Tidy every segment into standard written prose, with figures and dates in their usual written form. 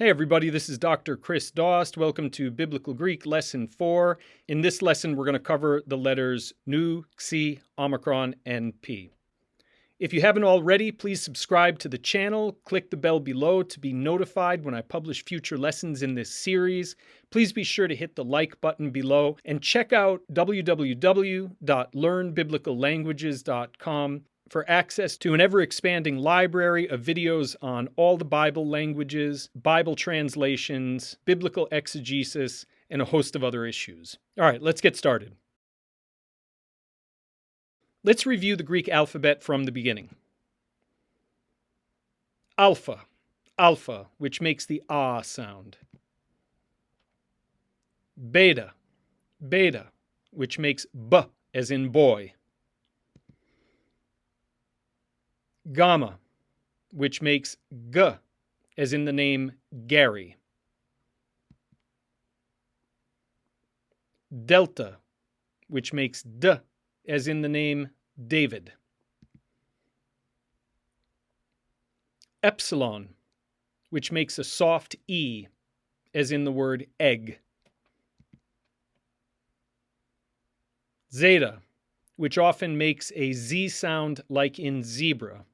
Hey everybody, this is Dr. Chris Dost. Welcome to Biblical Greek Lesson 4. In this lesson, we're going to cover the letters Nu, Xi, Omicron, and P. If you haven't already, please subscribe to the channel. Click the bell below to be notified when I publish future lessons in this series. Please be sure to hit the like button below and check out www.learnbiblicallanguages.com for access to an ever-expanding library of videos on all the Bible languages, Bible translations, biblical exegesis, and a host of other issues. All right, let's get started. Let's review the Greek alphabet from the beginning. Alpha, alpha, which makes the ah sound. Beta, beta, which makes b as in boy. Gamma, which makes g as in the name Gary. Delta, which makes d as in the name David. Epsilon, which makes a soft E, as in the word egg. Zeta, which often makes a Z sound like in zebra.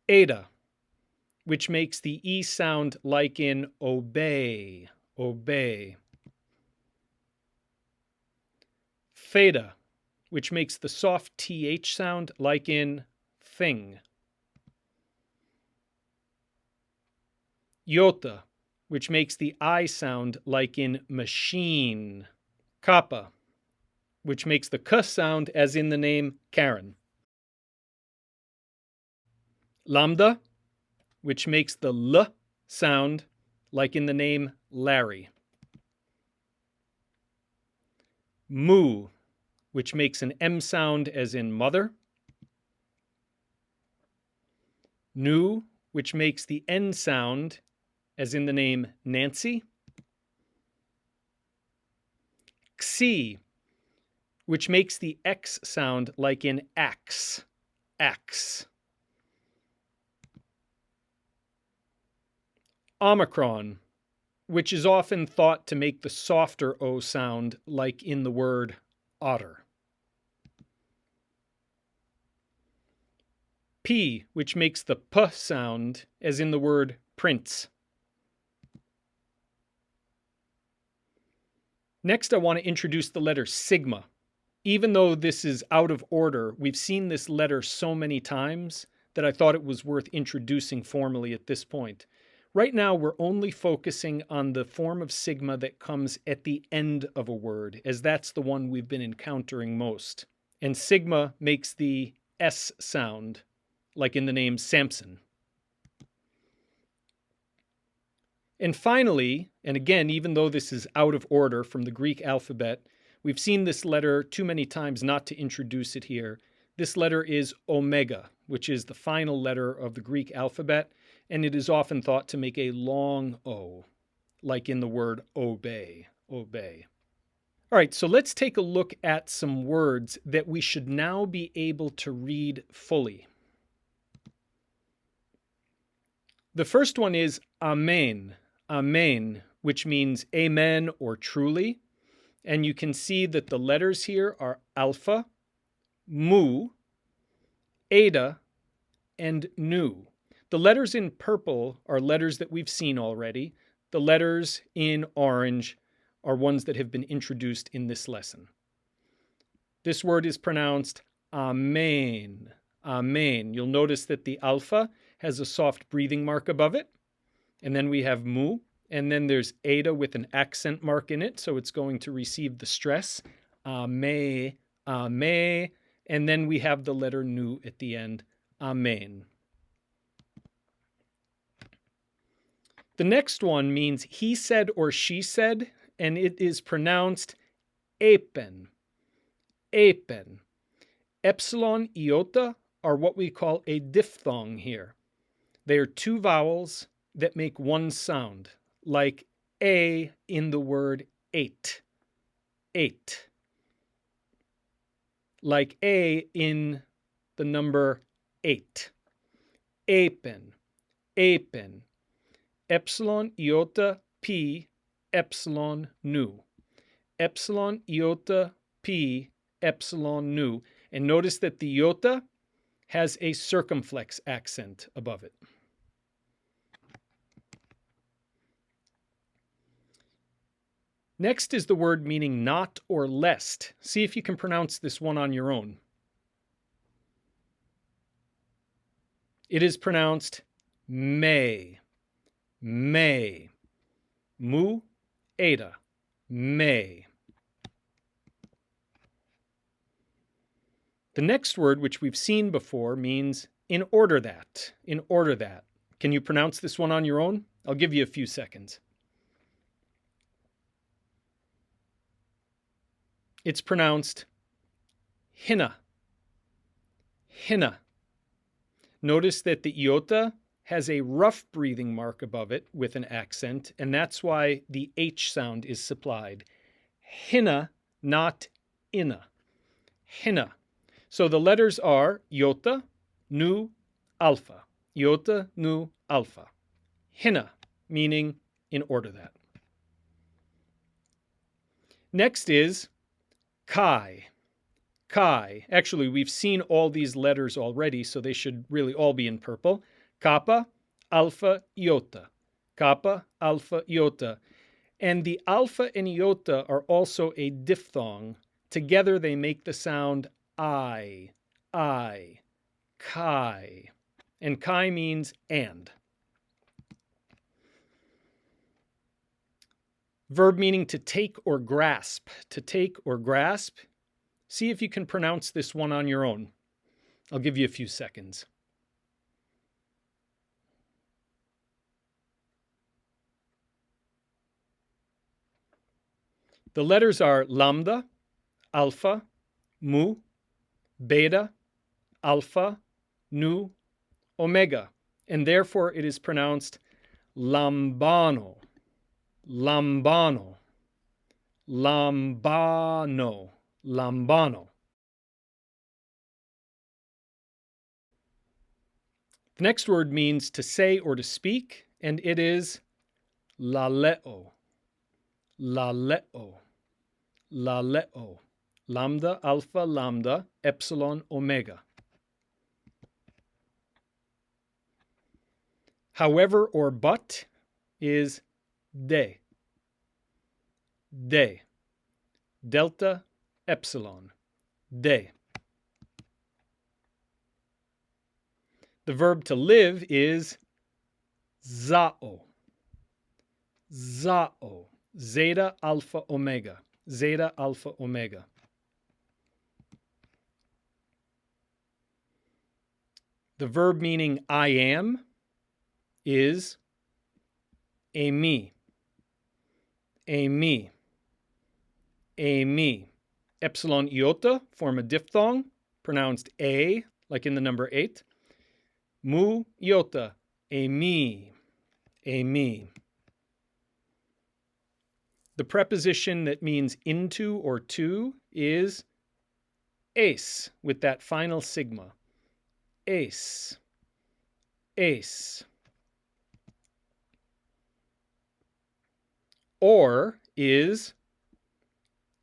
Eta, which makes the E sound like in obey, obey. Theta, which makes the soft TH sound like in thing. Iota, which makes the I sound like in machine. Kappa, which makes the K sound as in the name Karen. Lambda, which makes the L sound like in the name Larry. Mu, which makes an M sound as in mother. Nu, which makes the N sound as in the name Nancy. Xi, which makes the X sound like in axe, axe. Omicron, which is often thought to make the softer O sound like in the word otter. P, which makes the P sound as in the word prince. Next, I want to introduce the letter sigma. Even though this is out of order, we've seen this letter so many times that I thought it was worth introducing formally at this point. Right now, we're only focusing on the form of sigma that comes at the end of a word, as that's the one we've been encountering most. And sigma makes the S sound, like in the name Samson. And finally, and again, even though this is out of order from the Greek alphabet, we've seen this letter too many times not to introduce it here. This letter is omega, which is the final letter of the Greek alphabet, and it is often thought to make a long O, like in the word obey, obey. All right, so let's take a look at some words that we should now be able to read fully. The first one is amen, amen, which means amen or truly. And you can see that the letters here are alpha, mu, eta, and nu. The letters in purple are letters that we've seen already. The letters in orange are ones that have been introduced in this lesson. This word is pronounced amen, amen. You'll notice that the alpha has a soft breathing mark above it. And then we have mu, and then there's eta with an accent mark in it, so it's going to receive the stress. Ame, ame. And then we have the letter nu at the end. Amen. The next one means he said or she said, and it is pronounced apen, apen. Epsilon, iota are what we call a diphthong here. They are two vowels that make one sound, like a in the word eight, eight. Like a in the number 8. Apen, apen. Epsilon, iota, p, epsilon, nu. Epsilon, iota, p, epsilon, nu. And notice that the iota has a circumflex accent above it. Next is the word meaning not or lest. See if you can pronounce this one on your own. It is pronounced may, may. Mu, eta, may. The next word, which we've seen before, means in order that, in order that. Can you pronounce this one on your own? I'll give you a few seconds. It's pronounced hina, hina. Notice that the iota has a rough breathing mark above it with an accent, and that's why the H sound is supplied. Hina, not ina. Hina. So the letters are iota, nu, alpha. Iota, nu, alpha. Hina, meaning in order that. Next is chi. Chi. Actually, we've seen all these letters already, so they should really all be in purple. Kappa, alpha, iota. Kappa, alpha, iota. And the alpha and iota are also a diphthong. Together they make the sound I, chi. And chi means and. Verb meaning to take or grasp. To take or grasp. See if you can pronounce this one on your own. I'll give you a few seconds. The letters are lambda, alpha, mu, beta, alpha, nu, omega, and therefore it is pronounced lambano, lambano, lambano, lambano. The next word means to say or to speak, and it is laleo, laleo, laleo. Lambda, alpha, lambda, epsilon, omega. However or but is de, de. Delta, epsilon, de. The verb to live is zao, zao. Zeta, alpha, omega. Zeta, alpha, omega. The verb meaning I am is emi, emi, emi. Epsilon iota form a diphthong, pronounced a, like in the number 8. Mu iota, emi, emi. The preposition that means into or to is es, with that final sigma. Es, es. Or is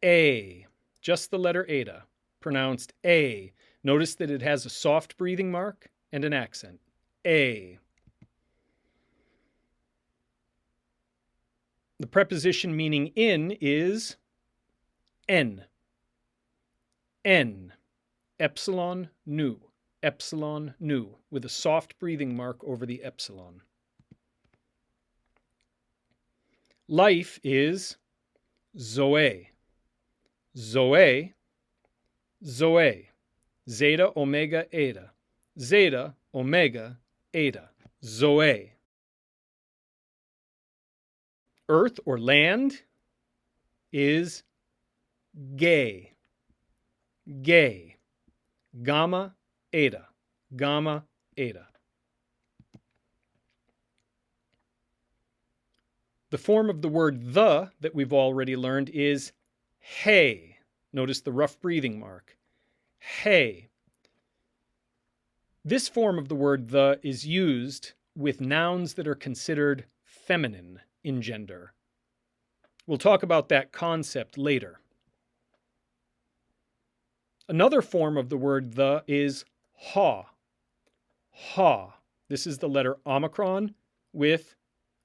a, just the letter eta, pronounced a. Notice that it has a soft breathing mark and an accent. A. The preposition meaning in is en, en. Epsilon, nu. Epsilon, nu, with a soft breathing mark over the epsilon. Life is zoe, zoe, zoe. Zeta, omega, eta. Zeta, omega, eta. Zoe. Earth or land is gay, gay. Gamma, eta, gamma, eta. The form of the word the that we've already learned is hey. Notice the rough breathing mark. Hey. This form of the word the is used with nouns that are considered feminine in gender. We'll talk about that concept later. Another form of the word the is ha. Ha. This is the letter omicron with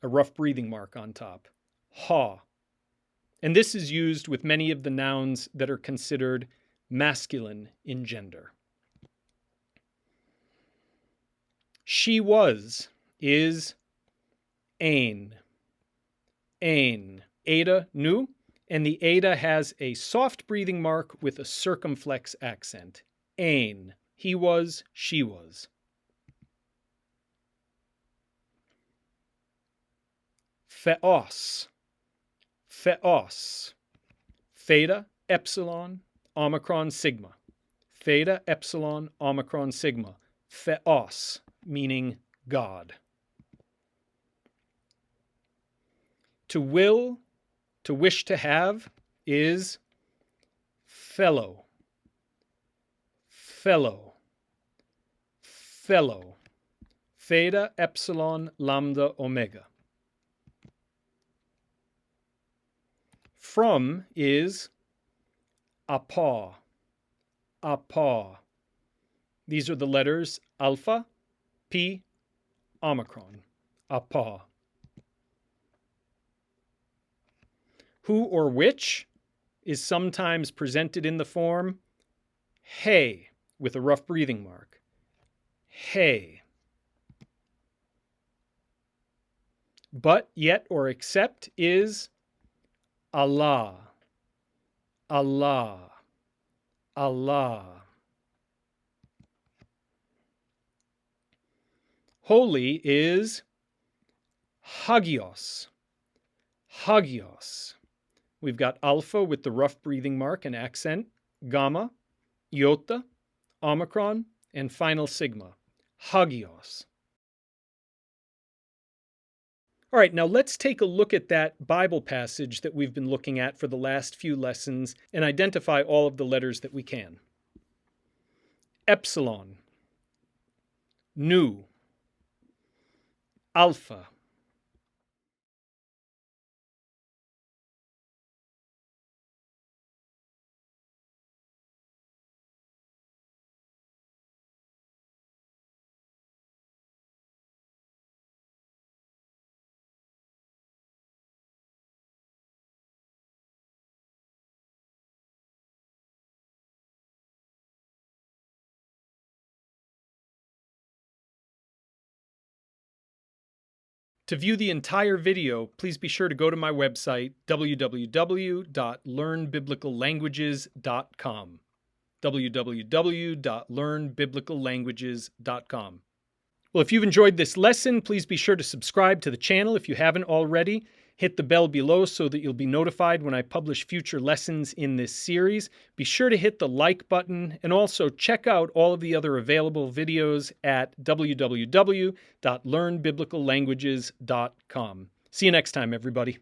a rough breathing mark on top. Ha. And this is used with many of the nouns that are considered masculine in gender. She was is ain. Ain. Ada, nu. And the Ada has a soft breathing mark with a circumflex accent. Ain. He was, she was. Theos. Theos. Theta, epsilon, omicron, sigma. Theta, epsilon, omicron, sigma. Theos, meaning God. To will, to wish to have, is fellow. Fellow. Fellow. Theta, epsilon, lambda, omega. From is apa. Apa. These are the letters alpha, P, omicron. Apa. Who or which is sometimes presented in the form hey with a rough breathing mark. Hey. But, yet, or except is Allah. Allah. Allah. Holy is hagios. Hagios. We've got alpha with the rough breathing mark and accent, gamma, iota, omicron, and final sigma. Hagios. All right, now let's take a look at that Bible passage that we've been looking at for the last few lessons and identify all of the letters that we can. Epsilon, nu, alpha, To view the entire video, please be sure to go to my website, www.learnbiblicallanguages.com. www.learnbiblicallanguages.com. Well, if you've enjoyed this lesson, please be sure to subscribe to the channel if you haven't already. Hit the bell below so that you'll be notified when I publish future lessons in this series. Be sure to hit the like button and also check out all of the other available videos at www.learnbiblicallanguages.com. See you next time, everybody.